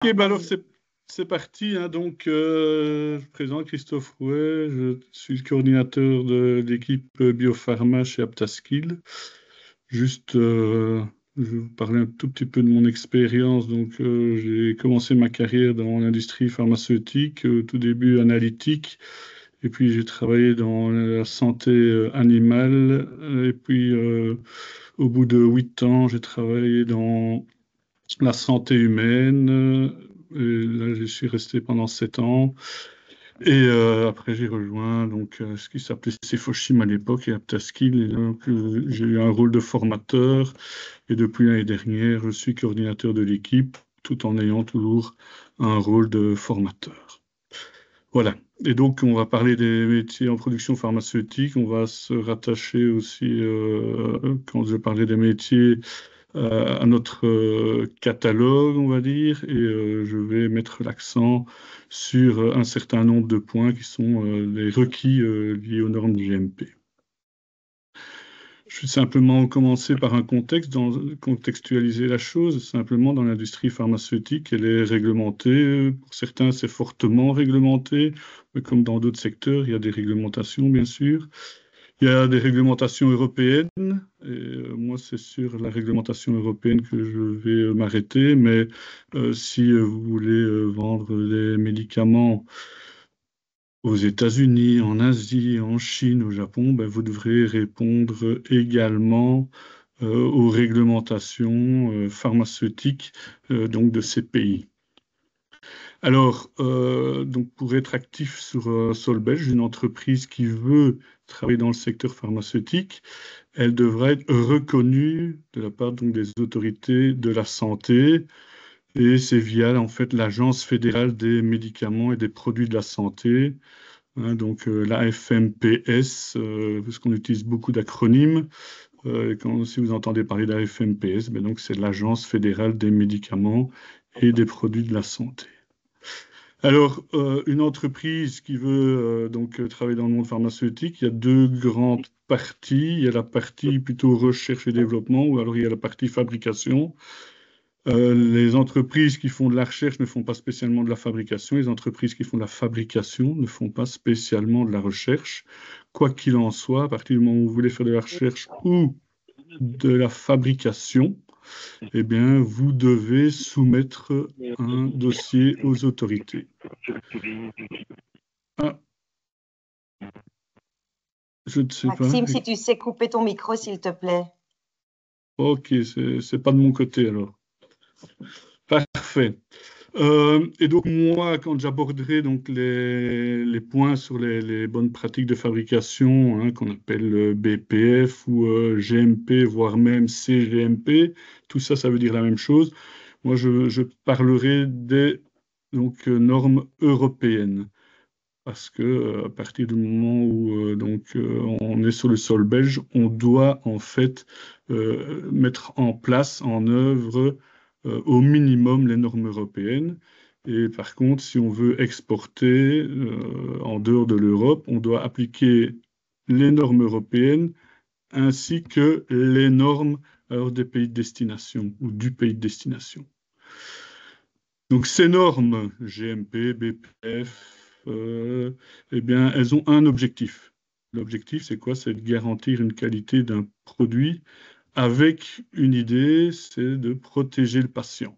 Ok, bah alors c'est parti, hein. Donc, je présente Christophe Rouet, je suis le coordinateur de l'équipe Biopharma chez Aptaskill. Juste, je vais vous parler un tout petit peu de mon expérience. Donc, j'ai commencé ma carrière dans l'industrie pharmaceutique, au tout début analytique, et puis j'ai travaillé dans la santé animale, et puis au bout de 8 ans, j'ai travaillé dans la santé humaine. Et là, je suis resté pendant 7 ans. Et après, j'ai rejoint donc, ce qui s'appelait Cefochim à l'époque et Aptaskill. Et donc, j'ai eu un rôle de formateur. Et depuis l'année dernière, je suis coordinateur de l'équipe, tout en ayant toujours un rôle de formateur. Voilà. Et donc, on va parler des métiers en production pharmaceutique. On va se rattacher aussi, quand je parlais des métiers, à notre catalogue, on va dire, et je vais mettre l'accent sur un certain nombre de points qui sont les requis liés aux normes GMP. Je vais simplement commencer par un contexte, contextualiser la chose. Simplement, dans l'industrie pharmaceutique, elle est réglementée. Pour certains, c'est fortement réglementé, mais comme dans d'autres secteurs, il y a des réglementations, bien sûr. Il y a des réglementations européennes, et moi c'est sur la réglementation européenne que je vais m'arrêter, mais si vous voulez vendre des médicaments aux États-Unis, en Asie, en Chine, au Japon, ben, vous devrez répondre également aux réglementations pharmaceutiques donc de ces pays. Alors, donc pour être actif sur sol belge, une entreprise qui veut travailler dans le secteur pharmaceutique, elle devra être reconnue de la part donc, des autorités de la santé, et c'est via en fait l'Agence fédérale des médicaments et des produits de la santé, hein, donc la FMPS, parce qu'on utilise beaucoup d'acronymes. Si vous entendez parler de la FMPS, ben donc c'est l'Agence fédérale des médicaments et des produits de la santé. Alors, une entreprise qui veut donc travailler dans le monde pharmaceutique, il y a deux grandes parties. Il y a la partie plutôt recherche et développement, ou alors il y a la partie fabrication. Les entreprises qui font de la recherche ne font pas spécialement de la fabrication. Les entreprises qui font de la fabrication ne font pas spécialement de la recherche. Quoi qu'il en soit, à partir du moment où vous voulez faire de la recherche ou de la fabrication, eh bien, vous devez soumettre un dossier aux autorités. Ah, je ne sais pas. Maxime, si tu sais couper ton micro, s'il te plaît. Ok, c'est pas de mon côté alors. Parfait. Et donc moi, quand j'aborderai donc les points sur les bonnes pratiques de fabrication, hein, qu'on appelle BPF ou GMP, voire même CGMP, tout ça, ça veut dire la même chose. Moi, je parlerai des donc, normes européennes. Parce que à partir du moment où on est sur le sol belge, on doit en fait mettre en place, en œuvre, au minimum les normes européennes. Et par contre, si on veut exporter en dehors de l'Europe, on doit appliquer les normes européennes ainsi que les normes alors, des pays de destination ou du pays de destination. Donc ces normes GMP, BPF, eh bien, elles ont un objectif. L'objectif, c'est quoi? C'est de garantir une qualité d'un produit avec une idée, c'est de protéger le patient.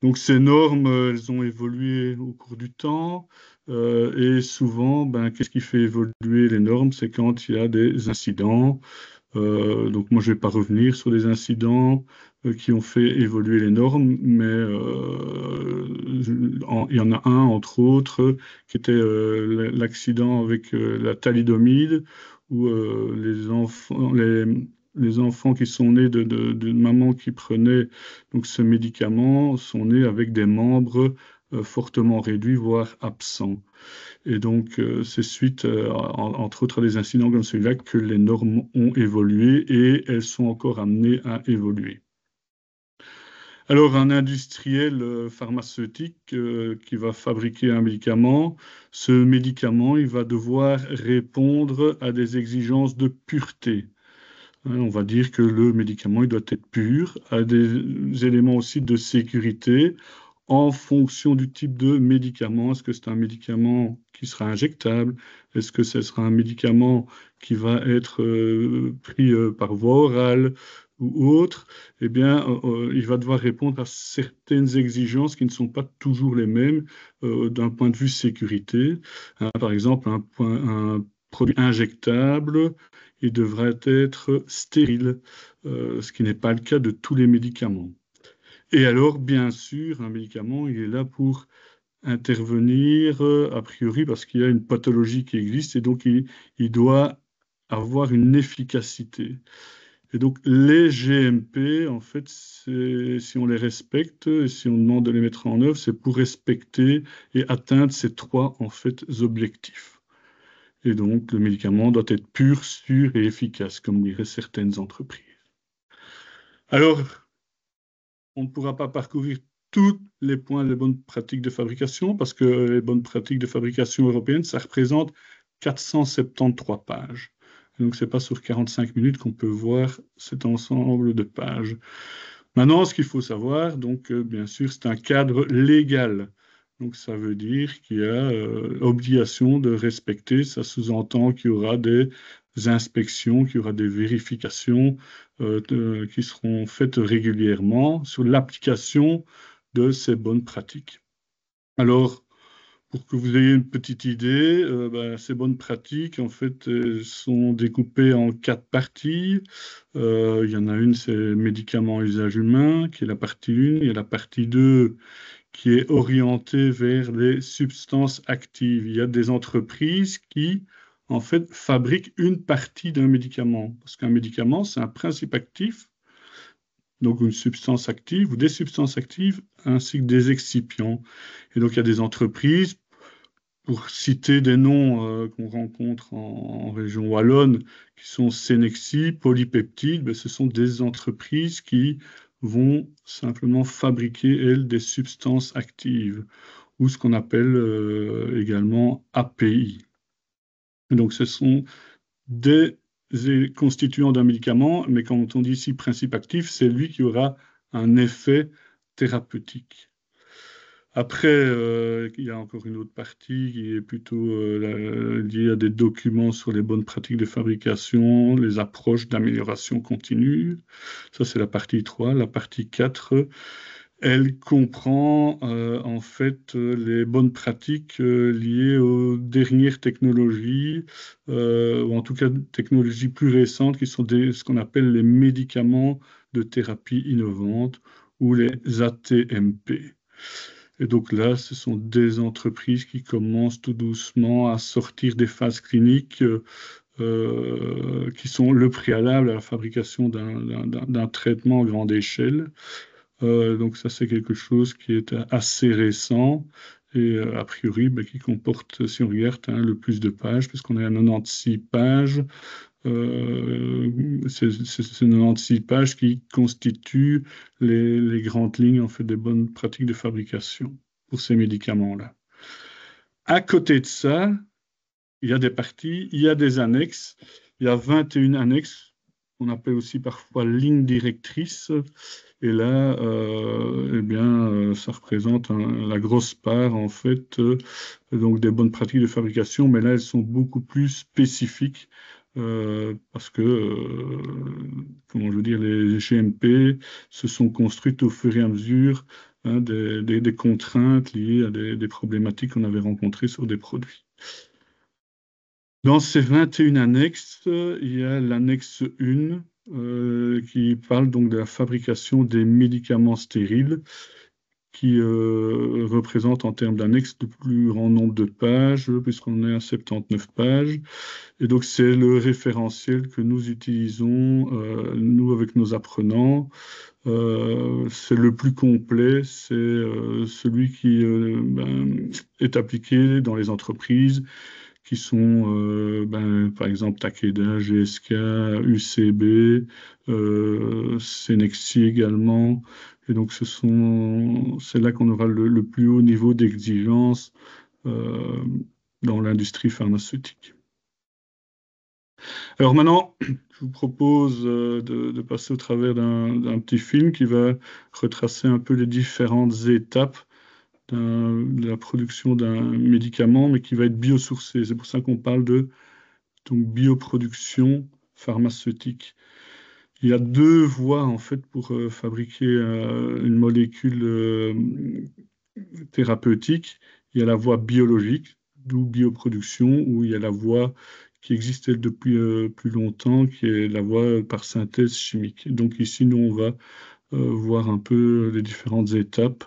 Donc ces normes, elles ont évolué au cours du temps, et souvent, ben, qu'est-ce qui fait évoluer les normes? C'est quand il y a des incidents. Donc moi, je ne vais pas revenir sur les incidents qui ont fait évoluer les normes, mais il y en a un, entre autres, qui était l'accident avec la thalidomide, où les enfants qui sont nés de mamans qui prenaient donc, ce médicament sont nés avec des membres fortement réduits, voire absents. Et donc, c'est suite, entre autres, à des incidents comme celui-là que les normes ont évolué et elles sont encore amenées à évoluer. Alors, un industriel pharmaceutique qui va fabriquer un médicament, ce médicament, il va devoir répondre à des exigences de pureté. Hein, on va dire que le médicament, il doit être pur, à des éléments aussi de sécurité, en fonction du type de médicament. Est-ce que c'est un médicament qui sera injectable? Est-ce que ce sera un médicament qui va être pris par voie orale ou autre? Eh bien, il va devoir répondre à certaines exigences qui ne sont pas toujours les mêmes d'un point de vue sécurité. Hein, par exemple, un produit injectable, il devrait être stérile, ce qui n'est pas le cas de tous les médicaments. Et alors, bien sûr, un médicament, il est là pour intervenir, a priori, parce qu'il y a une pathologie qui existe, et donc il doit avoir une efficacité. Et donc, les GMP, en fait, si on les respecte, et si on demande de les mettre en œuvre, c'est pour respecter et atteindre ces trois, en fait, objectifs. Et donc, le médicament doit être pur, sûr et efficace, comme diraient certaines entreprises. Alors, on ne pourra pas parcourir tous les points des bonnes pratiques de fabrication, parce que les bonnes pratiques de fabrication européennes, ça représente 473 pages. Donc, ce n'est pas sur 45 minutes qu'on peut voir cet ensemble de pages. Maintenant, ce qu'il faut savoir, donc, bien sûr, c'est un cadre légal. Donc, ça veut dire qu'il y a obligation de respecter. Ça sous-entend qu'il y aura des inspections, qu'il y aura des vérifications qui seront faites régulièrement sur l'application de ces bonnes pratiques. Alors, pour que vous ayez une petite idée, ces bonnes pratiques, en fait, sont découpées en 4 parties. Il y en a une, c'est médicaments à usage humain, qui est la partie 1. Il y a la partie 2, qui est orientée vers les substances actives. Il y a des entreprises qui, en fait, fabriquent une partie d'un médicament. Parce qu'un médicament, c'est un principe actif, donc une substance active ou des substances actives, ainsi que des excipients. Et donc, il y a des entreprises, pour citer des noms qu'on rencontre en région wallonne, qui sont Cenexi, Polypeptide, ce sont des entreprises qui vont simplement fabriquer, elles, des substances actives, ou ce qu'on appelle également API. Et donc, ce sont des constituants d'un médicament, mais quand on dit ici principe actif, c'est lui qui aura un effet thérapeutique. Après, il y a encore une autre partie qui est plutôt liée à des documents sur les bonnes pratiques de fabrication, les approches d'amélioration continue. Ça, c'est la partie 3. La partie 4, elle comprend en fait les bonnes pratiques liées aux dernières technologies, ou en tout cas technologies plus récentes, qui sont ce qu'on appelle les médicaments de thérapie innovante, ou les ATMP. Et donc là, ce sont des entreprises qui commencent tout doucement à sortir des phases cliniques qui sont le préalable à la fabrication d'un traitement à grande échelle. Donc ça, c'est quelque chose qui est assez récent et a priori qui comporte, si on regarde, le plus de pages, puisqu'on est à 96 pages. C'est 96 pages qui constituent les grandes lignes en fait, des bonnes pratiques de fabrication pour ces médicaments-là. À côté de ça, il y a des parties, il y a des annexes. Il y a 21 annexes, qu'on appelle aussi parfois lignes directrices. Et là, ça représente la grosse part, en fait, donc des bonnes pratiques de fabrication, mais là, elles sont beaucoup plus spécifiques parce que, comment je veux dire, les GMP se sont construites au fur et à mesure des contraintes liées à des problématiques qu'on avait rencontrées sur des produits. Dans ces 21 annexes, il y a l'annexe 1 qui parle donc de la fabrication des médicaments stériles, qui représente en termes d'annexes le plus grand nombre de pages, puisqu'on est à 79 pages. Et donc c'est le référentiel que nous utilisons, nous, avec nos apprenants. C'est le plus complet, c'est celui qui est appliqué dans les entreprises qui sont, par exemple, Takeda, GSK, UCB, Cenexi également. Et donc, c'est là qu'on aura le plus haut niveau d'exigence dans l'industrie pharmaceutique. Alors maintenant, je vous propose de passer au travers d'un petit film qui va retracer un peu les différentes étapes de la production d'un médicament, mais qui va être biosourcé. C'est pour ça qu'on parle de donc, bioproduction pharmaceutique. Il y a deux voies en fait pour fabriquer une molécule thérapeutique. Il y a la voie biologique, d'où bioproduction, où il y a la voie qui existait depuis plus longtemps, qui est la voie par synthèse chimique. Donc ici, nous, on va voir un peu les différentes étapes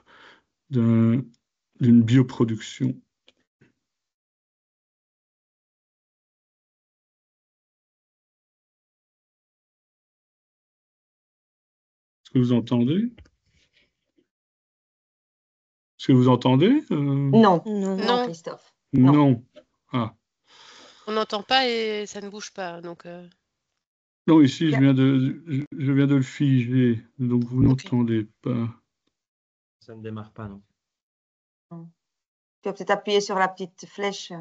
d'une bioproduction. Est-ce que vous entendez? Est-ce que vous entendez? Non, Non. non, Christophe. Non. Ah. On n'entend pas et ça ne bouge pas. Donc, Non, ici, Ok. je viens de le figer, donc vous n'entendez pas. Ça ne démarre pas, non. Tu vas peut-être appuyer sur la petite flèche.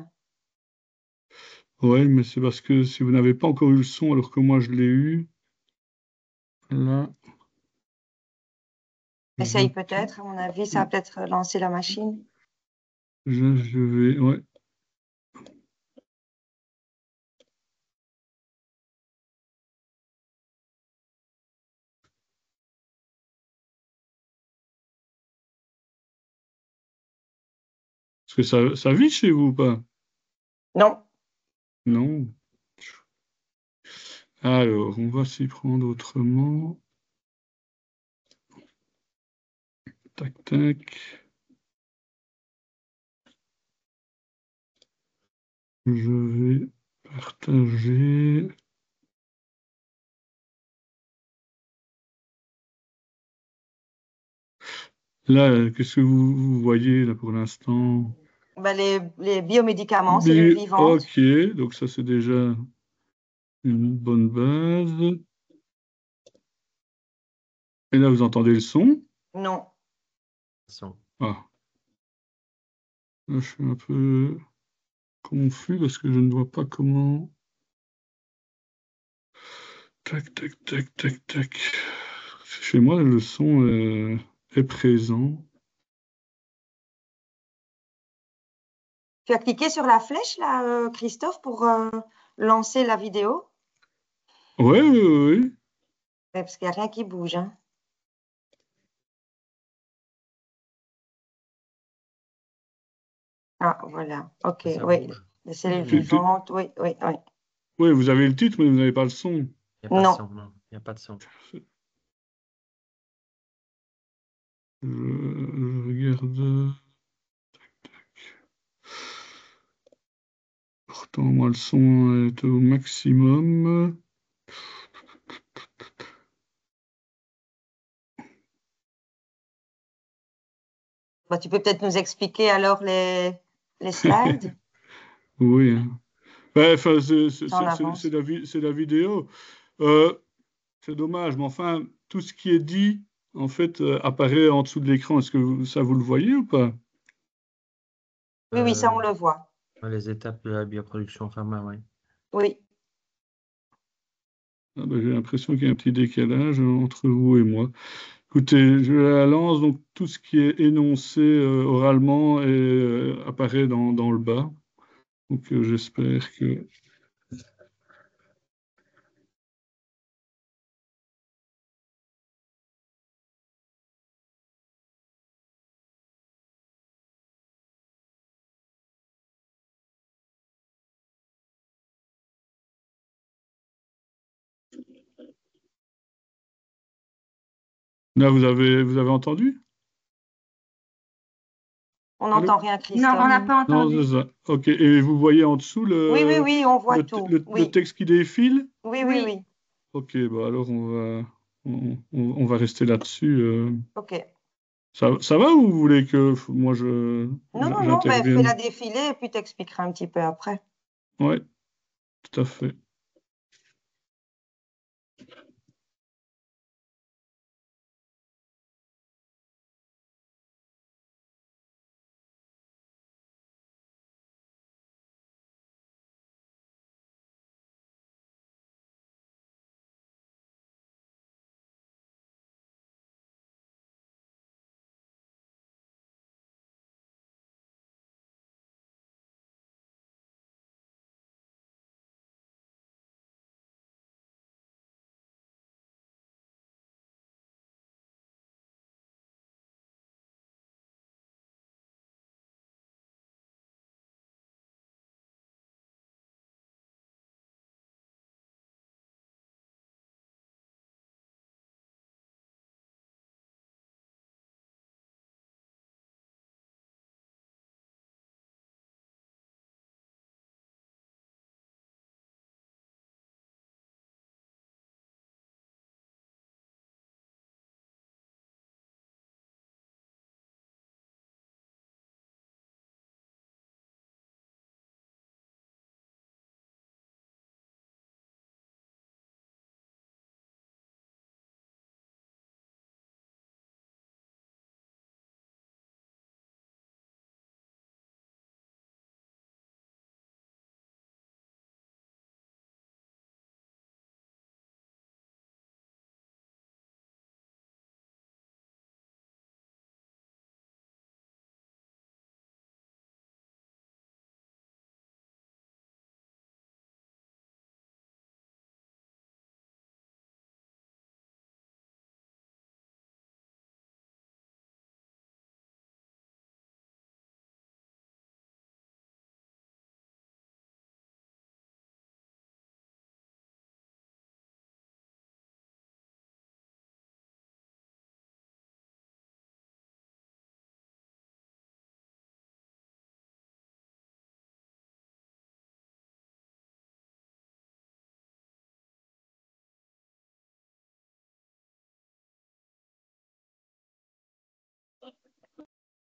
Ouais, mais c'est parce que si vous n'avez pas encore eu le son alors que moi je l'ai eu, là, Essaye peut-être, à mon avis, ça va peut-être lancer la machine. je vais, ouais. Est-ce que ça vit chez vous ou pas? Non, Non. Alors, on va s'y prendre autrement. Tac, tac. Je vais partager. Là, qu'est-ce que vous voyez là pour l'instant? ben, les biomédicaments, cellules vivantes. Ok, donc ça c'est déjà une bonne base. Et là, vous entendez le son? Non. Son. Ah. Là, je suis un peu confus parce que je ne vois pas comment. Tac, tac, tac, tac, tac. Chez moi, le son est présent. Tu as cliqué sur la flèche, là, Christophe, pour lancer la vidéo? Ouais, ouais, ouais. Ouais, parce qu'il n'y a rien qui bouge. Hein. Ah, voilà. OK, Ça oui. bouge. Les cellules Tu- tu- vivantes, oui, oui, oui. Ouais, vous avez le titre, mais vous n'avez pas le son. Il n'y a pas de Non. son, non. Il n'y a pas de son. Je regarde. Pourtant, moi, le son est au maximum. Bah, tu peux peut-être nous expliquer alors les slides Oui. Hein. Ouais, enfin, en avance. c'est la vidéo. Euh, c'est dommage, mais enfin, tout ce qui est dit, en fait, apparaît en dessous de l'écran. Est-ce que ça, vous le voyez ou pas? Oui, oui, ça, on le voit. Les étapes de la bioproduction pharma, oui. Oui. Ah ben, j'ai l'impression qu'il y a un petit décalage entre vous et moi. Écoutez, je la lance, donc tout ce qui est énoncé oralement apparaît dans le bas. Donc j'espère que... Là, vous avez entendu? On Allô? n'entend rien, Non, Christophe. on n'a pas Non, entendu. c'est ça. OK. Et vous voyez en dessous Oui, oui, oui, on voit tout. le Oui, texte qui défile? oui, oui, oui. OK, bah alors on va rester là-dessus. OK. Ça va ou vous voulez que moi Non, non, non, mais fais-la j'intervienne? défiler et puis t'expliquerai un petit peu après. Ouais, tout à fait.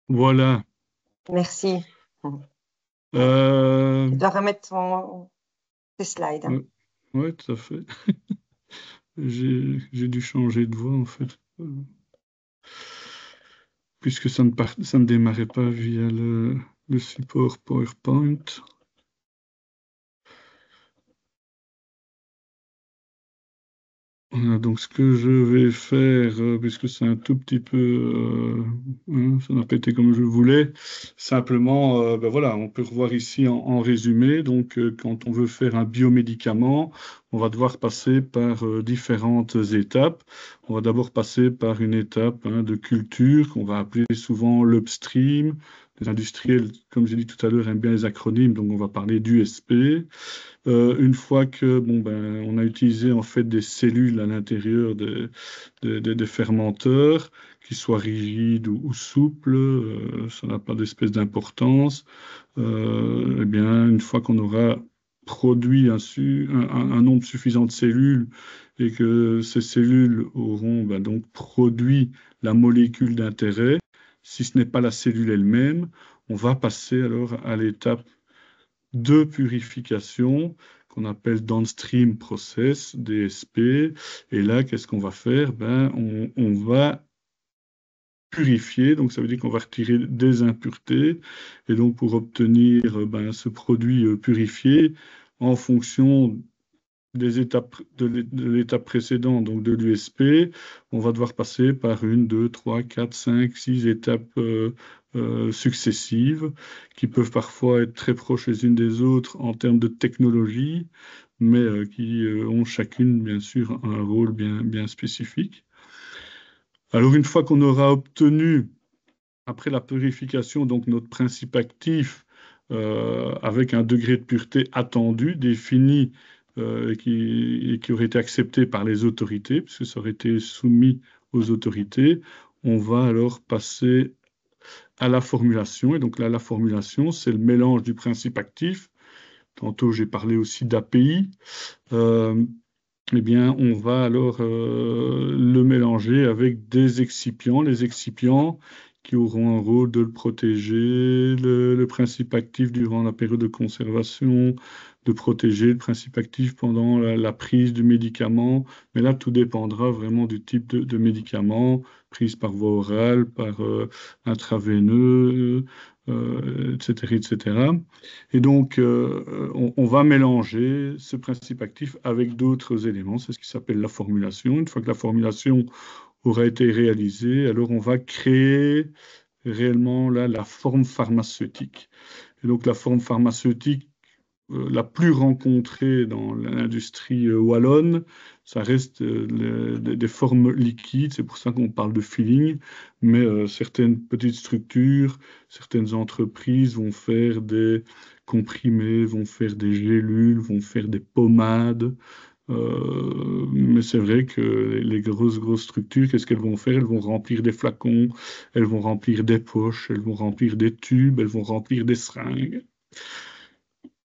Voilà. Merci. Euh, Tu dois remettre tes slides. Hein. ouais, tout à fait. J'ai dû changer de voix, en fait, puisque ça ne démarrait pas via le support PowerPoint. Voilà, donc ce que je vais faire, puisque c'est un tout petit peu, ça n'a pas été comme je voulais, simplement, ben voilà, on peut revoir ici en résumé. Donc, quand on veut faire un biomédicament, on va devoir passer par différentes étapes. On va d'abord passer par une étape de culture qu'on va appeler souvent l'upstream. Les industriels, comme j'ai dit tout à l'heure, aiment bien les acronymes, donc on va parler d'USP. Une fois que bon ben on a utilisé en fait des cellules à l'intérieur des fermenteurs, qu'ils soient rigides ou souples, ça n'a pas d'espèce d'importance. Eh bien, une fois qu'on aura produit un nombre suffisant de cellules et que ces cellules auront ben, donc produit la molécule d'intérêt, si ce n'est pas la cellule elle-même, on va passer alors à l'étape de purification qu'on appelle downstream process, DSP. Et là, qu'est-ce qu'on va faire? Ben, on va purifier, donc ça veut dire qu'on va retirer des impuretés. Et donc, pour obtenir ben, ce produit purifié, en fonction des étapes de l'étape précédente, donc de l'USP, on va devoir passer par une, deux, trois, quatre, cinq, six étapes successives qui peuvent parfois être très proches les unes des autres en termes de technologie, mais qui ont chacune, bien sûr, un rôle bien spécifique. Alors, une fois qu'on aura obtenu après la purification, donc notre principe actif avec un degré de pureté attendu, défini et qui aurait été accepté par les autorités, puisque ça aurait été soumis aux autorités, on va alors passer à la formulation. Et donc là, la formulation, c'est le mélange du principe actif. Tantôt, j'ai parlé aussi d'API. Eh bien, on va alors le mélanger avec des excipients. Les excipients qui auront un rôle de le protéger, le principe actif durant la période de conservation, de protéger le principe actif pendant la prise du médicament. Mais là, tout dépendra vraiment du type de médicament, prise par voie orale, par intraveineux, etc., etc. Et donc, on va mélanger ce principe actif avec d'autres éléments. C'est ce qui s'appelle la formulation. Une fois que la formulation aura été réalisée, alors on va créer réellement là, la forme pharmaceutique. Et donc, la forme pharmaceutique la plus rencontrée dans l'industrie wallonne, ça reste des formes liquides, c'est pour ça qu'on parle de filling, mais certaines petites structures, certaines entreprises vont faire des comprimés, vont faire des gélules, vont faire des pommades. Mais c'est vrai que les grosses structures, qu'est-ce qu'elles vont faire? Elles vont remplir des flacons, elles vont remplir des poches, elles vont remplir des tubes, elles vont remplir des seringues.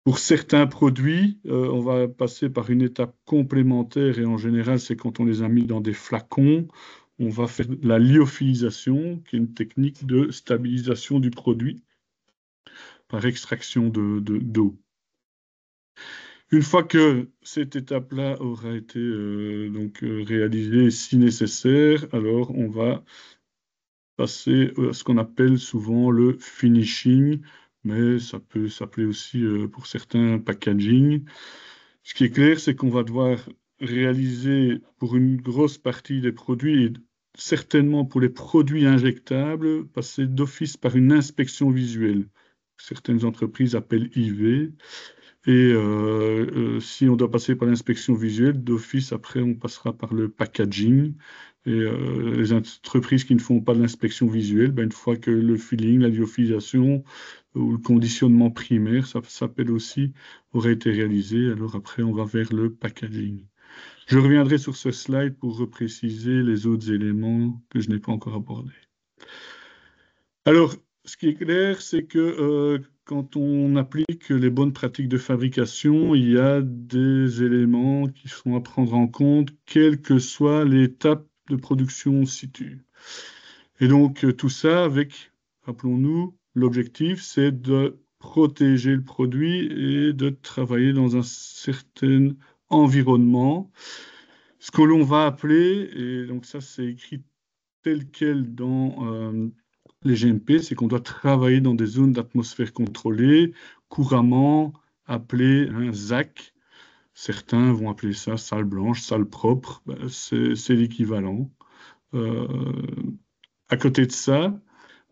Pour certains produits, on va passer par une étape complémentaire et en général, c'est quand on les a mis dans des flacons, on va faire la lyophilisation, qui est une technique de stabilisation du produit par extraction d'eau. Une fois que cette étape-là aura été réalisée si nécessaire, alors on va passer à ce qu'on appelle souvent le finishing, mais ça peut s'appeler aussi pour certains packaging. Ce qui est clair, c'est qu'on va devoir réaliser pour une grosse partie des produits, et certainement pour les produits injectables, passer d'office par une inspection visuelle. Certaines entreprises appellent IV. Et si on doit passer par l'inspection visuelle, d'office, après, on passera par le packaging. Et les entreprises qui ne font pas de l'inspection visuelle, ben, une fois que le filling, la lyophilisation ou le conditionnement primaire, ça s'appelle aussi, aurait été réalisé, alors après, on va vers le packaging. Je reviendrai sur ce slide pour repréciser les autres éléments que je n'ai pas encore abordés. Alors, ce qui est clair, c'est que quand on applique les bonnes pratiques de fabrication, il y a des éléments qui sont à prendre en compte, quelle que soit l'étape de production situ. Et donc, tout ça avec rappelons-nous, l'objectif, c'est de protéger le produit et de travailler dans un certain environnement. Ce que l'on va appeler, et donc ça c'est écrit tel quel dans les GMP, c'est qu'on doit travailler dans des zones d'atmosphère contrôlée, couramment appelées ZAC. Certains vont appeler ça salle blanche, salle propre, ben, c'est l'équivalent. À côté de ça,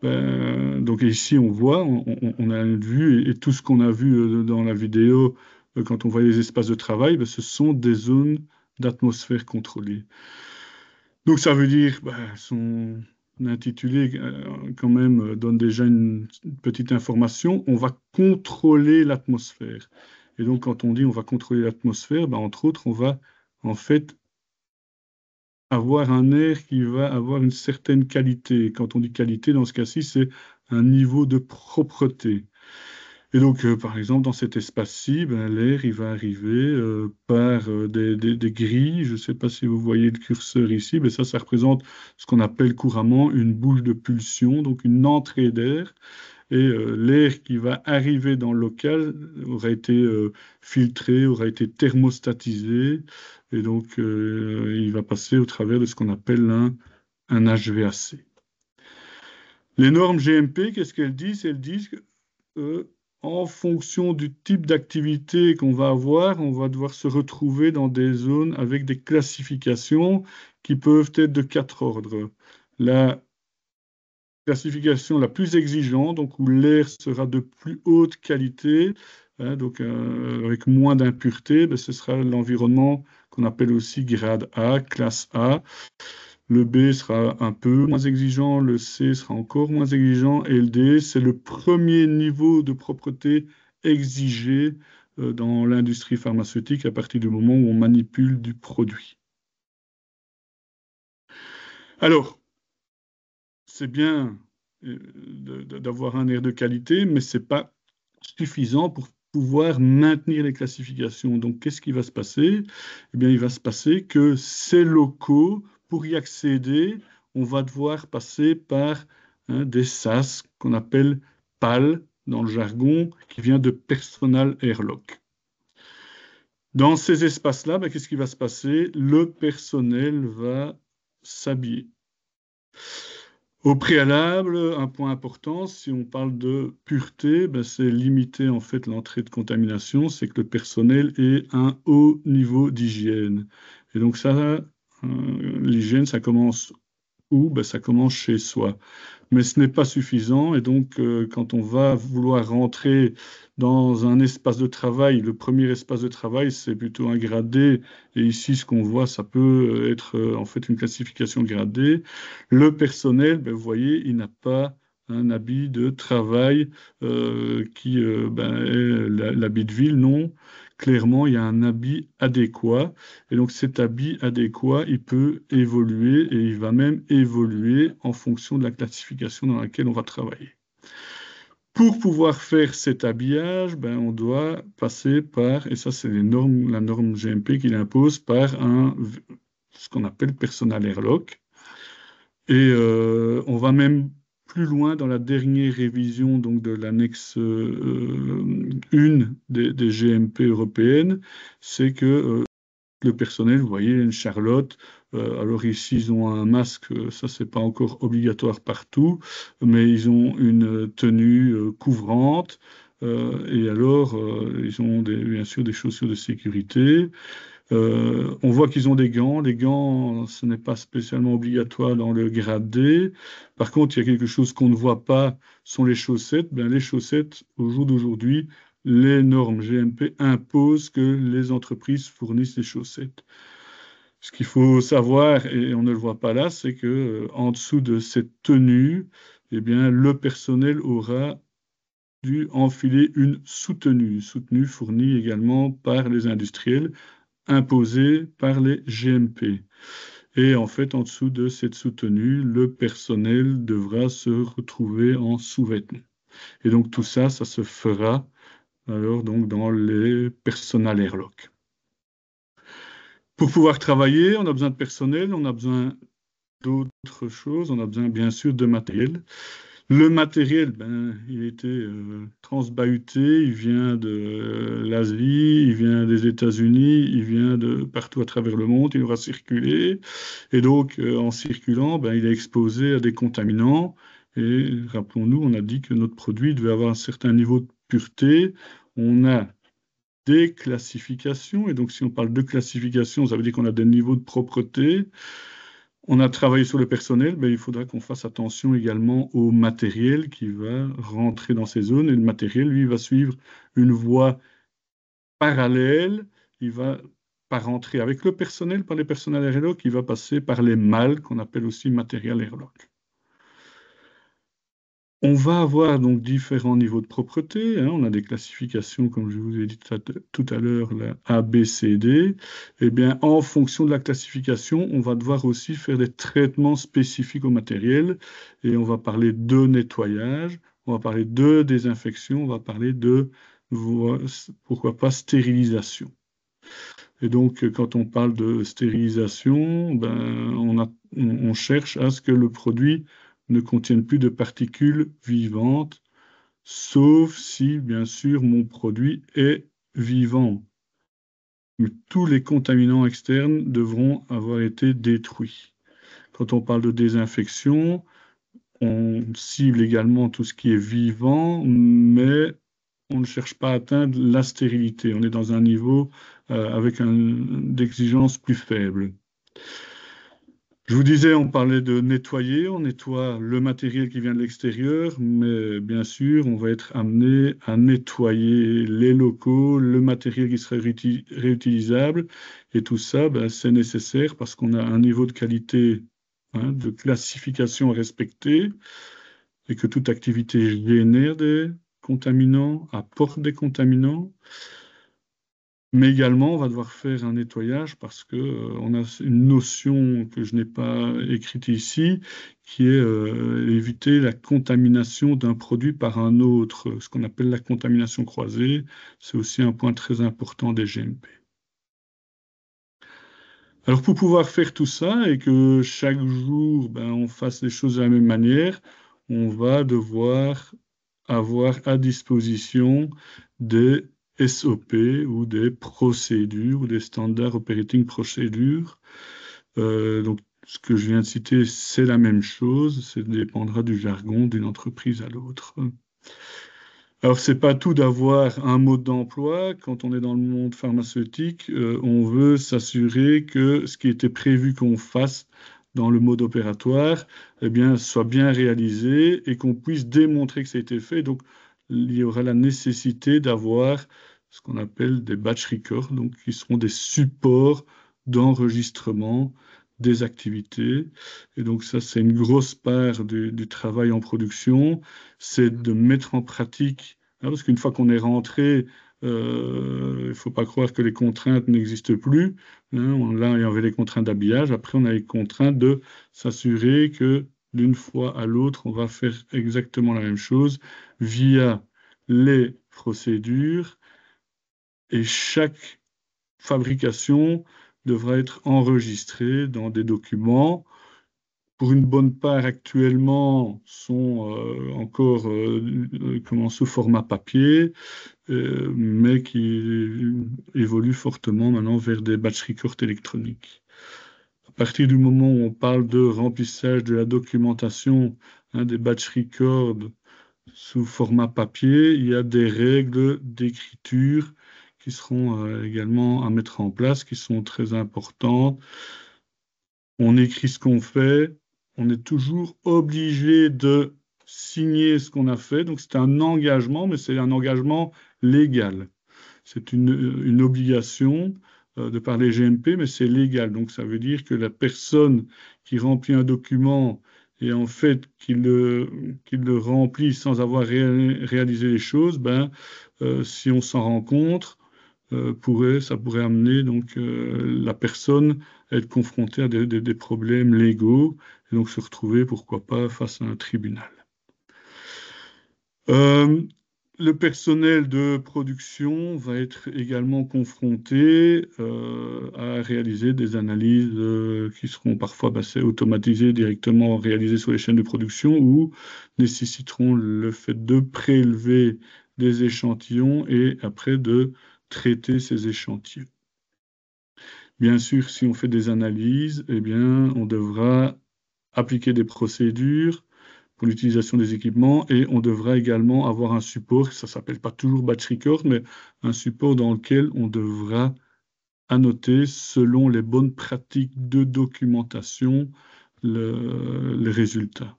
donc ici on voit, on a vu, et tout ce qu'on a vu dans la vidéo, quand on voit les espaces de travail, ben, ce sont des zones d'atmosphère contrôlée. Donc ça veut dire, son intitulé quand même donne déjà une petite information, on va contrôler l'atmosphère. Et donc quand on dit on va contrôler l'atmosphère, entre autres, on va en fait avoir un air qui va avoir une certaine qualité. Quand on dit qualité, dans ce cas-ci, c'est un niveau de propreté. Et donc, par exemple, dans cet espace-ci, l'air, il va arriver par des grilles. Je ne sais pas si vous voyez le curseur ici, mais ça représente ce qu'on appelle couramment une bouche de pulsion, donc une entrée d'air. Et l'air qui va arriver dans le local aura été filtré, aura été thermostatisé, et donc il va passer au travers de ce qu'on appelle un HVAC. Les normes GMP, qu'est-ce qu'elles disent? Elles disent que en fonction du type d'activité qu'on va avoir, on va devoir se retrouver dans des zones avec des classifications qui peuvent être de 4 ordres. La classification la plus exigeante, donc où l'air sera de plus haute qualité, donc avec moins d'impuretés, ce sera l'environnement qu'on appelle aussi grade A, classe A. Le B sera un peu moins exigeant, le C sera encore moins exigeant, et le D, c'est le premier niveau de propreté exigé dans l'industrie pharmaceutique à partir du moment où on manipule du produit. Alors, c'est bien d'avoir un air de qualité, mais ce n'est pas suffisant pour pouvoir maintenir les classifications. Donc, qu'est-ce qui va se passer? Eh bien, il va se passer que ces locaux, pour y accéder, on va devoir passer par des SAS qu'on appelle PAL dans le jargon, qui vient de Personal Airlock. Dans ces espaces-là, qu'est-ce qui va se passer? Le personnel va s'habiller. Au préalable, un point important, si on parle de pureté, c'est limiter en fait l'entrée de contamination, c'est que le personnel ait un haut niveau d'hygiène. Et donc ça, l'hygiène, ça commence où? Ça commence chez soi. Mais ce n'est pas suffisant, et donc quand on va vouloir rentrer dans un espace de travail, le premier espace de travail, c'est plutôt un grade D, et ici, ce qu'on voit, ça peut être en fait une classification grade D. Le personnel, vous voyez, il n'a pas un habit de travail qui est l'habit de ville, non. Clairement, il y a un habit adéquat. Et donc cet habit adéquat, il peut évoluer et il va même évoluer en fonction de la classification dans laquelle on va travailler. Pour pouvoir faire cet habillage, on doit passer par, et ça c'est la norme GMP qui l'impose, par ce qu'on appelle Personal Airlock. Et on va même plus loin dans la dernière révision donc, de l'annexe 1 des GMP européennes, c'est que le personnel, vous voyez, une Charlotte, alors ici ils ont un masque, ça c'est pas encore obligatoire partout, mais ils ont une tenue couvrante, et alors ils ont bien sûr des chaussures de sécurité. On voit qu'ils ont des gants. Les gants, ce n'est pas spécialement obligatoire dans le grade D. Par contre, il y a quelque chose qu'on ne voit pas, sont les chaussettes. Les chaussettes, au jour d'aujourd'hui, les normes GMP imposent que les entreprises fournissent les chaussettes. Ce qu'il faut savoir, et on ne le voit pas là, c'est que en dessous de cette tenue, le personnel aura dû enfiler une sous-tenue fournie également par les industriels, imposée par les GMP. Et en fait, en dessous de cette sous-tenue, le personnel devra se retrouver en sous-vêtements. Et donc tout ça, ça se fera alors donc dans les Personal Airlock. Pour pouvoir travailler, on a besoin de personnel, on a besoin d'autres choses, on a besoin bien sûr de matériel. Le matériel, il a été transbahuté, il vient de l'Asie, il vient des États-Unis, il vient de partout à travers le monde, il aura circulé. Et donc, en circulant, il est exposé à des contaminants. Et rappelons-nous, on a dit que notre produit devait avoir un certain niveau de pureté. On a des classifications. Et donc, si on parle de classification, ça veut dire qu'on a des niveaux de propreté. On a travaillé sur le personnel, il faudra qu'on fasse attention également au matériel qui va rentrer dans ces zones. Et le matériel, lui, va suivre une voie parallèle. Il va pas rentrer avec le personnel par les personnels airlock, il va passer par les mâles qu'on appelle aussi matériel airlock. On va avoir donc différents niveaux de propreté. On a des classifications, comme je vous ai dit tout à l'heure, la A, B, C, D. Eh bien, en fonction de la classification, on va devoir aussi faire des traitements spécifiques au matériel. Et on va parler de nettoyage, on va parler de désinfection, on va parler de, pourquoi pas, stérilisation. Et donc, quand on parle de stérilisation, on cherche à ce que le produit ne contienne plus de particules vivantes, sauf si, bien sûr, mon produit est vivant. Mais tous les contaminants externes devront avoir été détruits. Quand on parle de désinfection, on cible également tout ce qui est vivant, mais on ne cherche pas à atteindre la stérilité. On est dans un niveau avec d'exigence plus faible. Je vous disais, on parlait de nettoyer, on nettoie le matériel qui vient de l'extérieur, mais bien sûr, on va être amené à nettoyer les locaux, le matériel qui serait réutilisable, et tout ça, c'est nécessaire parce qu'on a un niveau de qualité, de classification à respecter, et que toute activité génère des contaminants, apporte des contaminants. Mais également, on va devoir faire un nettoyage parce que on a une notion que je n'ai pas écrite ici, qui est éviter la contamination d'un produit par un autre, ce qu'on appelle la contamination croisée. C'est aussi un point très important des GMP. Alors pour pouvoir faire tout ça et que chaque jour on fasse les choses de la même manière, on va devoir avoir à disposition des SOP ou des procédures ou des standards operating procedures. Donc ce que je viens de citer, c'est la même chose, ça dépendra du jargon d'une entreprise à l'autre. Alors, c'est pas tout d'avoir un mode d'emploi. Quand on est dans le monde pharmaceutique, on veut s'assurer que ce qui était prévu qu'on fasse dans le mode opératoire, soit bien réalisé et qu'on puisse démontrer que ça a été fait. Donc, il y aura la nécessité d'avoir ce qu'on appelle des batch records, donc qui seront des supports d'enregistrement des activités. Et donc, ça, c'est une grosse part du travail en production, c'est de mettre en pratique, parce qu'une fois qu'on est rentré, il ne faut pas croire que les contraintes n'existent plus. Là, il y avait les contraintes d'habillage. Après, on a les contraintes de s'assurer que d'une fois à l'autre, on va faire exactement la même chose via les procédures. Et chaque fabrication devra être enregistrée dans des documents. Pour une bonne part, actuellement, sont encore sous format papier, mais qui évoluent fortement maintenant vers des batch records électroniques. À partir du moment où on parle de remplissage de la documentation, des batch records sous format papier, il y a des règles d'écriture qui seront également à mettre en place, qui sont très importantes. On écrit ce qu'on fait, on est toujours obligé de signer ce qu'on a fait. Donc c'est un engagement, mais c'est un engagement légal. C'est une obligation de par les GMP, mais c'est légal. Donc ça veut dire que la personne qui remplit un document et en fait qu'il le remplit sans avoir réalisé les choses, si on s'en rend compte, ça pourrait amener donc la personne à être confrontée à des problèmes légaux et donc se retrouver, pourquoi pas, face à un tribunal. le personnel de production va être également confronté à réaliser des analyses qui seront parfois automatisées, directement réalisées sur les chaînes de production ou nécessiteront le fait de prélever des échantillons et après de traiter ces échantillons. Bien sûr, si on fait des analyses, eh bien, on devra appliquer des procédures pour l'utilisation des équipements et on devra également avoir un support, ça ne s'appelle pas toujours batch record, mais un support dans lequel on devra annoter selon les bonnes pratiques de documentation les résultats.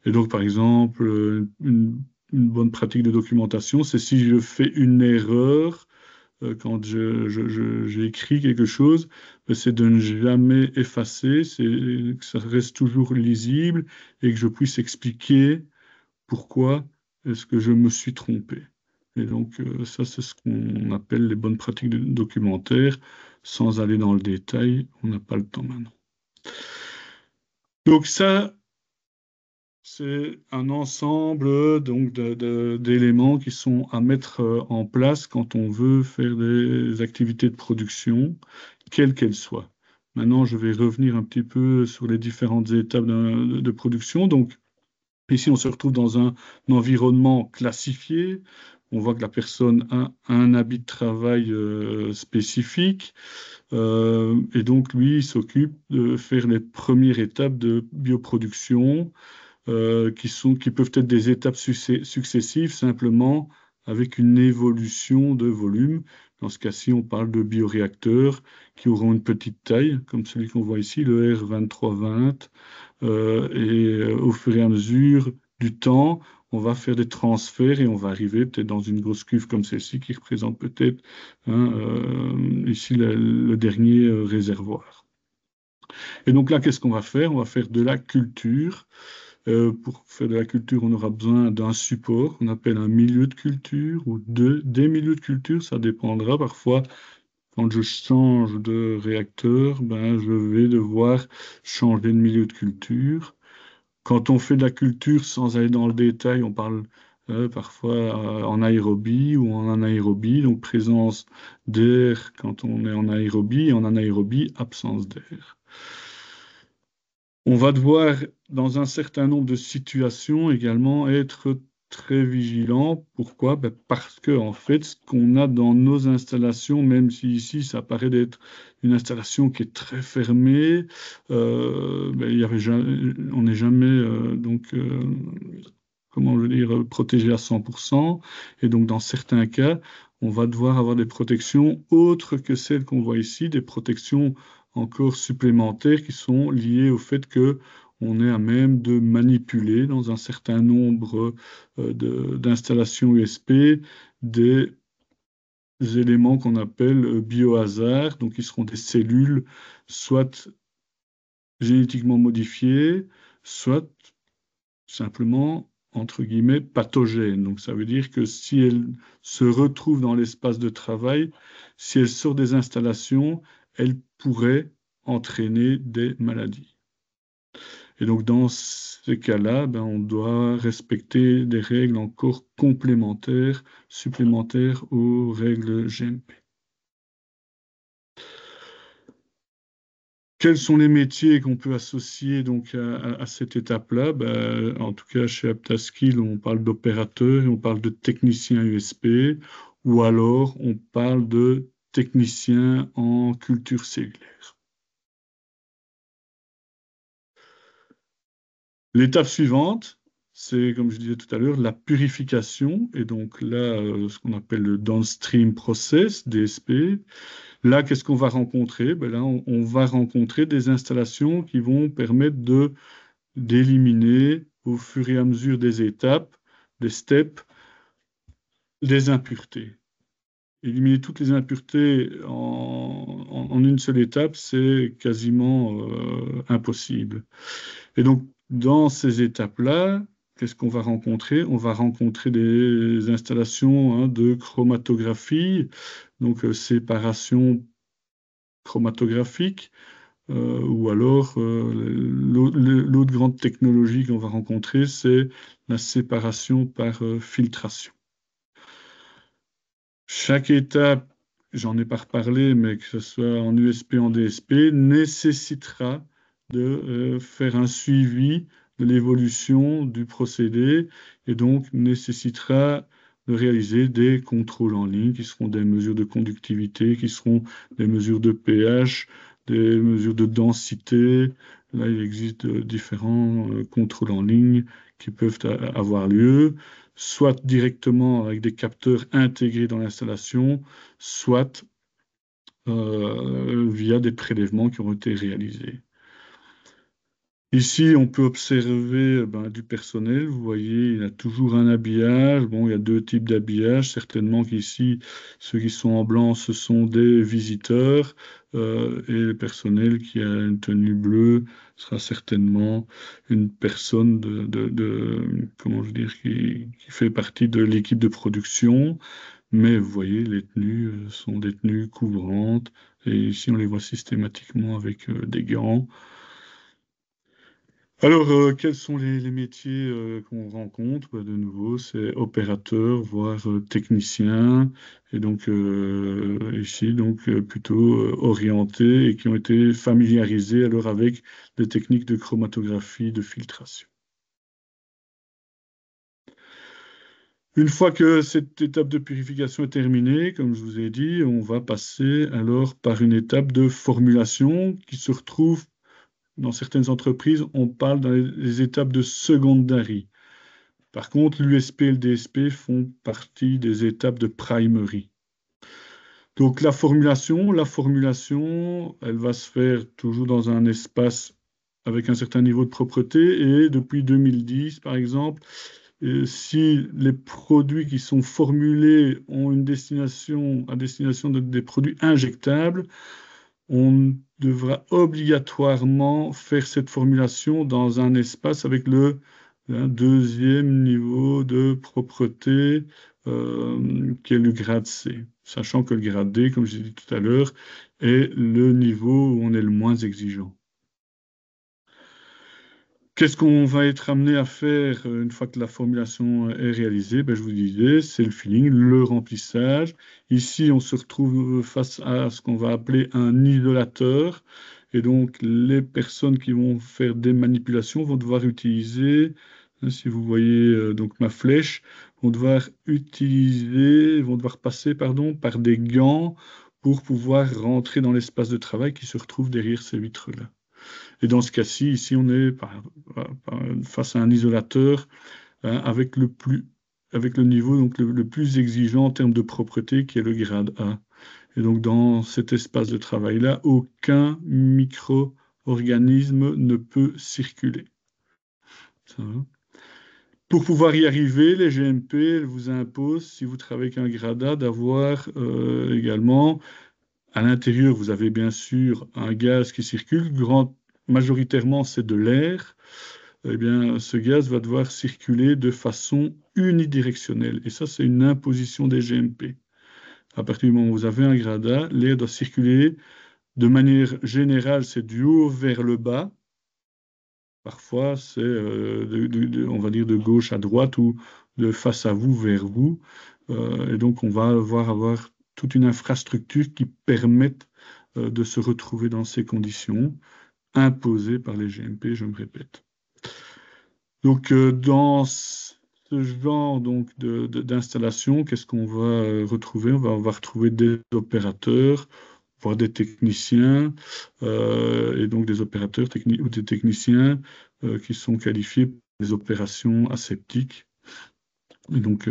Et donc, par exemple, une bonne pratique de documentation, c'est si je fais une erreur, quand j'écris quelque chose, c'est de ne jamais effacer, c'est que ça reste toujours lisible et que je puisse expliquer pourquoi est-ce que je me suis trompé. Et donc, ça, c'est ce qu'on appelle les bonnes pratiques documentaires. Sans aller dans le détail, on n'a pas le temps maintenant. Donc ça, c'est un ensemble donc d'éléments qui sont à mettre en place quand on veut faire des activités de production, quelles qu'elles soient. Maintenant, je vais revenir un petit peu sur les différentes étapes de production. Donc, ici, on se retrouve dans un environnement classifié. On voit que la personne a un habit de travail spécifique. Et donc, lui, il s'occupe de faire les premières étapes de bioproduction qui peuvent être des étapes successives simplement avec une évolution de volume. Dans ce cas-ci, on parle de bioréacteurs qui auront une petite taille, comme celui qu'on voit ici, le R2320. Au fur et à mesure du temps, on va faire des transferts et on va arriver peut-être dans une grosse cuve comme celle-ci qui représente peut-être ici le dernier réservoir. Et donc là, qu'est-ce qu'on va faire? On va faire de la culture. Pour faire de la culture, on aura besoin d'un support qu'on appelle un milieu de culture ou des milieux de culture. Ça dépendra. Parfois, quand je change de réacteur, je vais devoir changer de milieu de culture. Quand on fait de la culture sans aller dans le détail, on parle parfois en aérobie ou en anaérobie, donc présence d'air quand on est en aérobie, et en anaérobie, absence d'air. On va devoir, dans un certain nombre de situations, également être très vigilant. Pourquoi? Parce que, en fait, ce qu'on a dans nos installations, même si ici, ça paraît d'être une installation qui est très fermée, on n'est jamais, comment je veux dire, protégé à 100%. Et donc, dans certains cas, on va devoir avoir des protections autres que celles qu'on voit ici, des protections encore supplémentaires qui sont liées au fait que on est à même de manipuler dans un certain nombre d'installations USP des éléments qu'on appelle biohazards, donc qui seront des cellules soit génétiquement modifiées, soit simplement entre guillemets pathogènes. Donc ça veut dire que si elles se retrouvent dans l'espace de travail, si elles sortent des installations, elles pourraient entraîner des maladies. Et donc dans ces cas-là, on doit respecter des règles encore complémentaires, supplémentaires aux règles GMP. Quels sont les métiers qu'on peut associer donc à cette étape-là? En tout cas, chez Aptaskill, on parle d'opérateurs et on parle de techniciens USP, ou alors on parle de techniciens en culture cellulaire. L'étape suivante, c'est, comme je disais tout à l'heure, la purification, et donc là, ce qu'on appelle le downstream process, DSP. Là, qu'est-ce qu'on va rencontrer? Là, on va rencontrer des installations qui vont permettre d'éliminer au fur et à mesure des étapes, des steps, des impuretés. Éliminer toutes les impuretés en une seule étape, c'est quasiment impossible. Et donc, dans ces étapes-là, qu'est-ce qu'on va rencontrer? On va rencontrer des installations de chromatographie, donc séparation chromatographique, ou alors l'autre grande technologie qu'on va rencontrer, c'est la séparation par filtration. Chaque étape, j'en ai pas reparlé, mais que ce soit en USP, en DSP, nécessitera de faire un suivi de l'évolution du procédé et donc nécessitera de réaliser des contrôles en ligne qui seront des mesures de conductivité, qui seront des mesures de pH, des mesures de densité. Là, il existe différents contrôles en ligne qui peuvent avoir lieu, soit directement avec des capteurs intégrés dans l'installation, soit via des prélèvements qui ont été réalisés. Ici, on peut observer du personnel. Vous voyez, il y a toujours un habillage. Bon, il y a deux types d'habillage. Certainement qu'ici, ceux qui sont en blanc, ce sont des visiteurs. Et le personnel qui a une tenue bleue sera certainement une personne comment je veux dire, qui fait partie de l'équipe de production. Mais vous voyez, les tenues sont des tenues couvrantes. Et ici, on les voit systématiquement avec des gants. Alors, quels sont les métiers qu'on rencontre? De nouveau, c'est opérateur, voire technicien, et donc ici, donc plutôt orientés et qui ont été familiarisés alors avec des techniques de chromatographie, de filtration. Une fois que cette étape de purification est terminée, comme je vous ai dit, on va passer alors par une étape de formulation qui se retrouve dans certaines entreprises, on parle dans les étapes de secondary. Par contre, l'USP et le DSP font partie des étapes de primary. Donc la formulation, elle va se faire toujours dans un espace avec un certain niveau de propreté et depuis 2010, par exemple, si les produits qui sont formulés ont une destination, à destination des produits injectables, on devra obligatoirement faire cette formulation dans un espace avec le deuxième niveau de propreté qui est le grade C, sachant que le grade D, comme j'ai dit tout à l'heure, est le niveau où on est le moins exigeant. Qu'est-ce qu'on va être amené à faire une fois que la formulation est réalisée? Je vous disais, c'est le filling, le remplissage. Ici, on se retrouve face à ce qu'on va appeler un isolateur. Et donc, les personnes qui vont faire des manipulations vont devoir utiliser, si vous voyez donc ma flèche, vont devoir passer pardon, par des gants pour pouvoir rentrer dans l'espace de travail qui se retrouve derrière ces vitres-là. Et dans ce cas-ci, ici, on est face à un isolateur avec le niveau donc le plus exigeant en termes de propreté, qui est le grade A. Et donc, dans cet espace de travail-là, aucun micro-organisme ne peut circuler. Ça va. Pour pouvoir y arriver, les GMP vous imposent, si vous travaillez avec un grade A, d'avoir également, à l'intérieur, vous avez bien sûr un gaz qui circule, majoritairement c'est de l'air. Eh bien, ce gaz va devoir circuler de façon unidirectionnelle. Et ça, c'est une imposition des GMP. À partir du moment où vous avez un grade A, l'air doit circuler de manière générale, c'est du haut vers le bas. Parfois, c'est, on va dire, de gauche à droite ou de face à vous vers vous. Et donc, on va avoir toute une infrastructure qui permette de se retrouver dans ces conditions imposées par les GMP, je me répète. Donc, dans ce genre d'installation, qu'est-ce qu'on va retrouver? On va retrouver des opérateurs, voire des techniciens, et donc des opérateurs ou des techniciens qui sont qualifiés pour des opérations aseptiques. Et donc,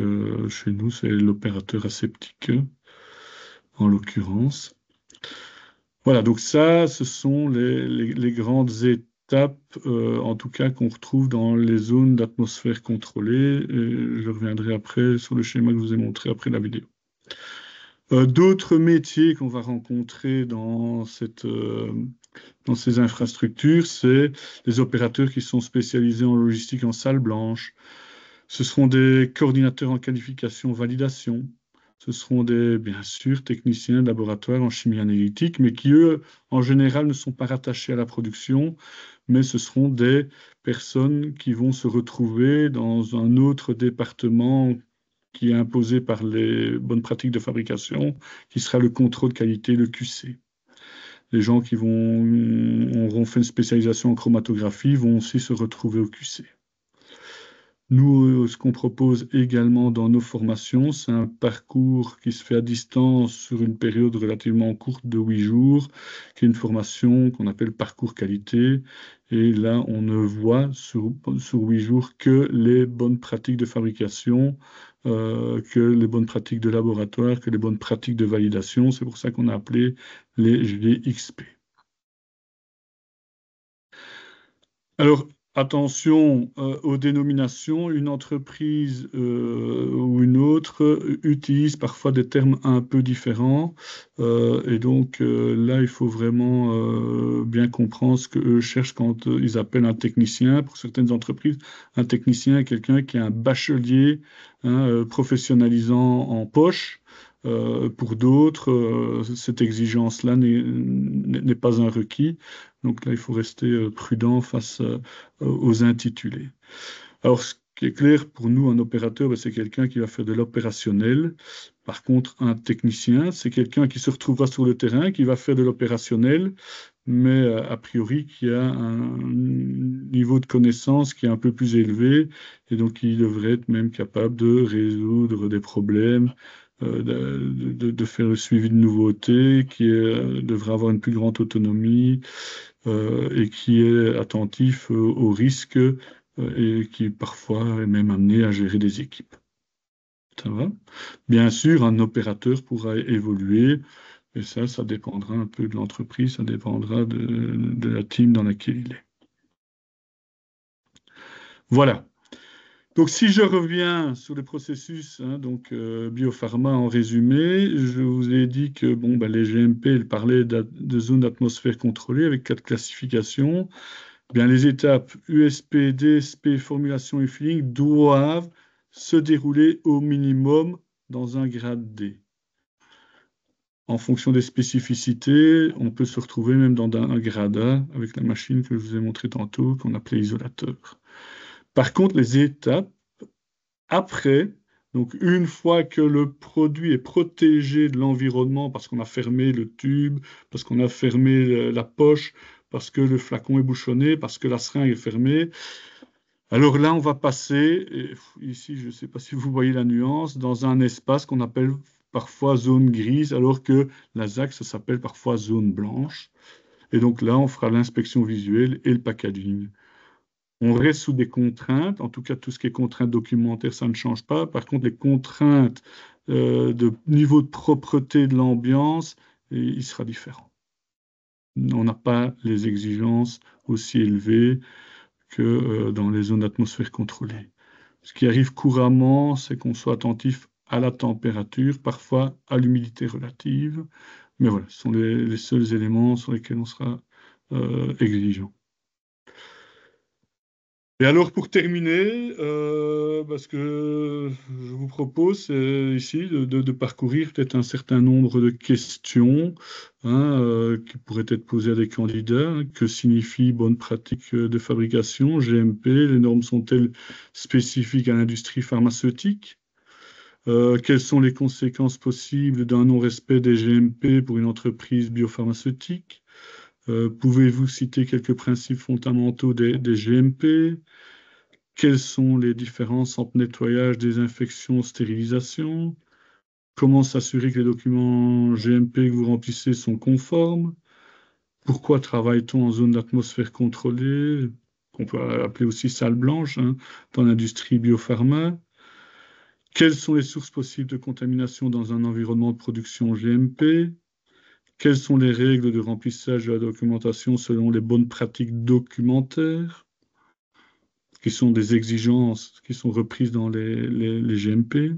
chez nous, c'est l'opérateur aseptique, en l'occurrence. Voilà, donc ça, ce sont les grandes étapes, en tout cas, qu'on retrouve dans les zones d'atmosphère contrôlée. Et je reviendrai après sur le schéma que je vous ai montré après la vidéo. D'autres métiers qu'on va rencontrer dans ces infrastructures, c'est les opérateurs qui sont spécialisés en logistique en salle blanche. Ce seront des coordinateurs en qualification validation. Ce seront bien sûr, techniciens de laboratoire en chimie analytique, mais qui, eux, en général, ne sont pas rattachés à la production, mais ce seront des personnes qui vont se retrouver dans un autre département qui est imposé par les bonnes pratiques de fabrication, qui sera le contrôle qualité, le QC. Les gens qui auront fait une spécialisation en chromatographie vont aussi se retrouver au QC. Nous, ce qu'on propose également dans nos formations, c'est un parcours qui se fait à distance sur une période relativement courte de 8 jours, qui est une formation qu'on appelle parcours qualité. Et là, on ne voit sur 8 jours que les bonnes pratiques de fabrication, que les bonnes pratiques de laboratoire, que les bonnes pratiques de validation. C'est pour ça qu'on a appelé les GXP. Alors, attention aux dénominations. Une entreprise ou une autre utilise parfois des termes un peu différents. Et donc, là, il faut vraiment bien comprendre ce qu'eux cherchent quand ils appellent un technicien. Pour certaines entreprises, un technicien est quelqu'un qui est un bachelier professionnalisant en poche. Pour d'autres, cette exigence-là n'est pas un requis. Donc là, il faut rester prudent face aux intitulés. Alors, ce qui est clair pour nous, un opérateur, c'est quelqu'un qui va faire de l'opérationnel. Par contre, un technicien, c'est quelqu'un qui se retrouvera sur le terrain, qui va faire de l'opérationnel, mais a priori qui a un niveau de connaissance qui est un peu plus élevé, et donc qui devrait être même capable de résoudre des problèmes, de faire le suivi de nouveautés, qui devrait avoir une plus grande autonomie, et qui est attentif aux risques et qui parfois est même amené à gérer des équipes. Ça va? Bien sûr, un opérateur pourra évoluer, et ça dépendra un peu de l'entreprise, ça dépendra de la team dans laquelle il est. Voilà. Donc, si je reviens sur le processus, donc biopharma en résumé, je vous ai dit que les GMP, ils parlaient de zones d'atmosphère contrôlée avec 4 classifications. Bien, les étapes USP, DSP, formulation et filling doivent se dérouler au minimum dans un grade D. En fonction des spécificités, on peut se retrouver même dans un grade A avec la machine que je vous ai montrée tantôt, qu'on appelait isolateur. Par contre, les étapes après, donc une fois que le produit est protégé de l'environnement parce qu'on a fermé le tube, parce qu'on a fermé la poche, parce que le flacon est bouchonné, parce que la seringue est fermée, alors là, on va passer, et ici, je ne sais pas si vous voyez la nuance, dans un espace qu'on appelle parfois zone grise, alors que la ZAC, ça s'appelle parfois zone blanche. Et donc là, on fera l'inspection visuelle et le packaging. On reste sous des contraintes, en tout cas tout ce qui est contraintes documentaires, ça ne change pas. Par contre, les contraintes de niveau de propreté de l'ambiance, il sera différent. On n'a pas les exigences aussi élevées que dans les zones d'atmosphère contrôlée. Ce qui arrive couramment, c'est qu'on soit attentif à la température, parfois à l'humidité relative. Mais voilà, ce sont les seuls éléments sur lesquels on sera exigeant. Et alors, pour terminer, ce que je vous propose ici de parcourir peut-être un certain nombre de questions qui pourraient être posées à des candidats. Que signifie bonne pratique de fabrication, GMP? Les normes sont-elles spécifiques à l'industrie pharmaceutique? Quelles sont les conséquences possibles d'un non-respect des GMP pour une entreprise biopharmaceutique? Pouvez-vous citer quelques principes fondamentaux des GMP? Quelles sont les différences entre nettoyage, désinfection, stérilisation? Comment s'assurer que les documents GMP que vous remplissez sont conformes? Pourquoi travaille-t-on en zone d'atmosphère contrôlée, qu'on peut appeler aussi salle blanche, dans l'industrie biopharma? Quelles sont les sources possibles de contamination dans un environnement de production GMP? Quelles sont les règles de remplissage de la documentation selon les bonnes pratiques documentaires, qui sont des exigences qui sont reprises dans les GMP?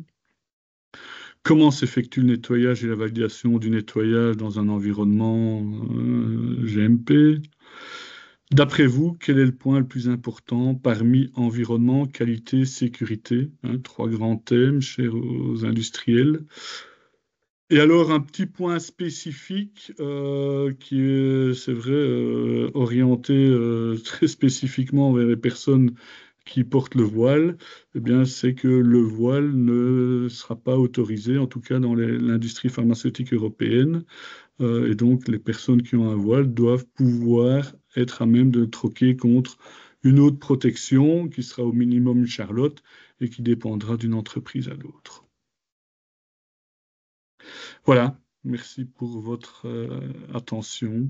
Comment s'effectue le nettoyage et la validation du nettoyage dans un environnement GMP? D'après vous, quel est le point le plus important parmi environnement, qualité, sécurité? 3 grands thèmes chers aux industriels. Et alors, un petit point spécifique qui est, c'est vrai, orienté très spécifiquement vers les personnes qui portent le voile, eh bien, c'est que le voile ne sera pas autorisé, en tout cas dans l'industrie pharmaceutique européenne. Et donc, les personnes qui ont un voile doivent pouvoir être à même de le troquer contre une autre protection qui sera au minimum une charlotte et qui dépendra d'une entreprise à l'autre. Voilà, merci pour votre attention.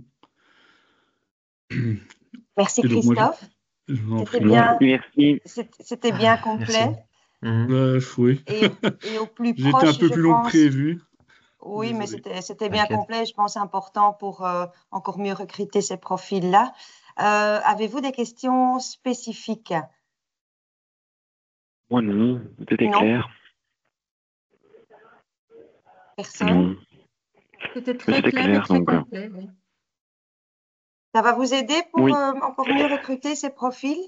Merci Et donc, moi, Christophe. je vous en C'était prie. bien, Merci. c'était bien Merci. complet. Oui, Et au plus j'ai été un proche, peu je plus long que pense. prévu. Oui, mais Désolé. c'était bien T'inquiète. complet. Je pense important pour encore mieux recruter ces profils-là. Avez-vous des questions spécifiques? Moi, non. Tout est Non. clair. Personne? Non. C'était Mais très c'était clair et clair, très donc. complet. Oui. Ça va vous aider pour Oui. encore mieux recruter ces profils?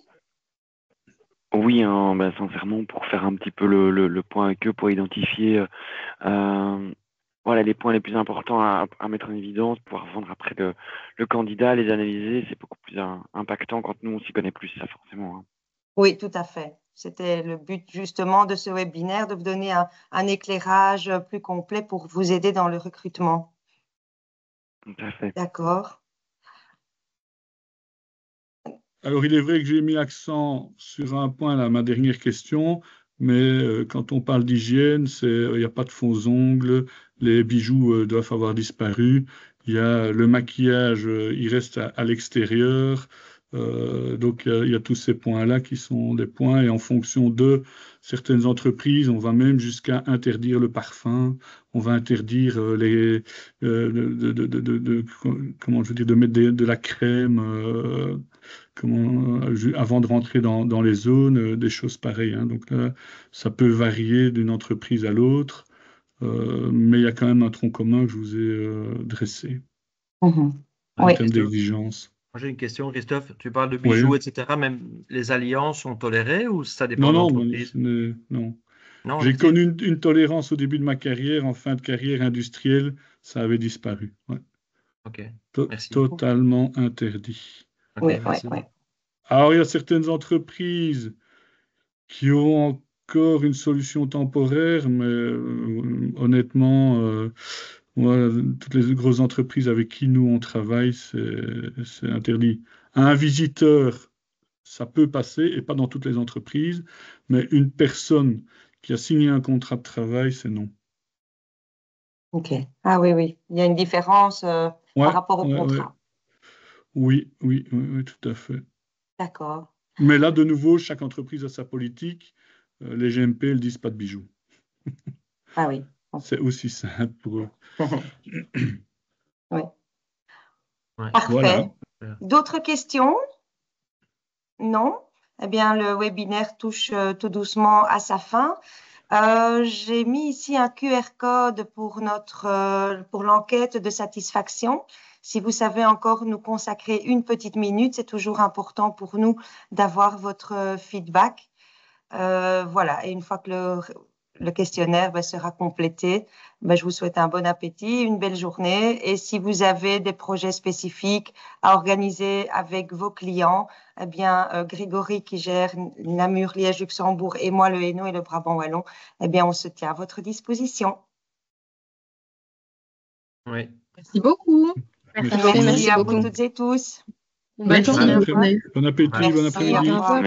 Oui, hein, bah, sincèrement, pour faire un petit peu le point avec eux, pour identifier voilà, les points les plus importants à mettre en évidence, pouvoir vendre après le candidat, les analyser, c'est beaucoup plus impactant quand nous, on s'y connaît plus, ça, forcément. Hein. Oui, tout à fait. C'était le but justement de ce webinaire, de vous donner un éclairage plus complet pour vous aider dans le recrutement. Tout à fait. D'accord. Alors, il est vrai que j'ai mis l'accent sur un point, là, ma dernière question, mais quand on parle d'hygiène, il n'y a pas de faux ongles, les bijoux doivent avoir disparu, il y a le maquillage, il reste à l'extérieur. Donc, il y a tous ces points-là qui sont des points, et en fonction de certaines entreprises, on va même jusqu'à interdire le parfum, on va interdire comment je veux dire, de mettre de la crème. Avant de rentrer dans les zones, des choses pareilles. Hein. Donc là, ça peut varier d'une entreprise à l'autre, mais il y a quand même un tronc commun que je vous ai dressé Mhm. en Oui. termes d'exigence. Moi, j'ai une question, Christophe. Tu parles de Oui. bijoux, etc. Même les alliances sont tolérées ou ça dépend Non, de non, l'entreprise? non. Non, J'ai vas-y. connu une tolérance au début de ma carrière, en fin de carrière industrielle, ça avait disparu. Ouais. Ok, merci. Totalement interdit. Ok, Oui, oui, merci. oui. Alors, il y a certaines entreprises qui ont encore une solution temporaire, mais honnêtement, moi, toutes les grosses entreprises avec qui nous on travaille, c'est interdit. Un visiteur, ça peut passer, et pas dans toutes les entreprises, mais une personne qui a signé un contrat de travail, c'est non. OK. Ah oui, oui. Il y a une différence par Ouais, rapport au ouais, ouais. contrat. Oui, tout à fait. D'accord. Mais là, de nouveau, chaque entreprise a sa politique. Les GMP, elles disent pas de bijoux. Ah oui. C'est aussi simple pour eux. Oui. Ouais. Parfait. Voilà. D'autres questions? Non? Eh bien, le webinaire touche tout doucement à sa fin. J'ai mis ici un QR code pour pour l'enquête de satisfaction. Si vous savez encore nous consacrer une petite minute, c'est toujours important pour nous d'avoir votre feedback. Voilà, et une fois que le questionnaire sera complété, je vous souhaite un bon appétit, une belle journée. Et si vous avez des projets spécifiques à organiser avec vos clients, eh bien, Grégory qui gère Namur, Liège, Luxembourg et moi le Hainaut et le Brabant Wallon, eh bien, on se tient à votre disposition. Oui. Merci beaucoup. Merci Merci beaucoup. à vous toutes et tous. Bonne journée. Bon appétit, bon Merci, après-midi. au revoir.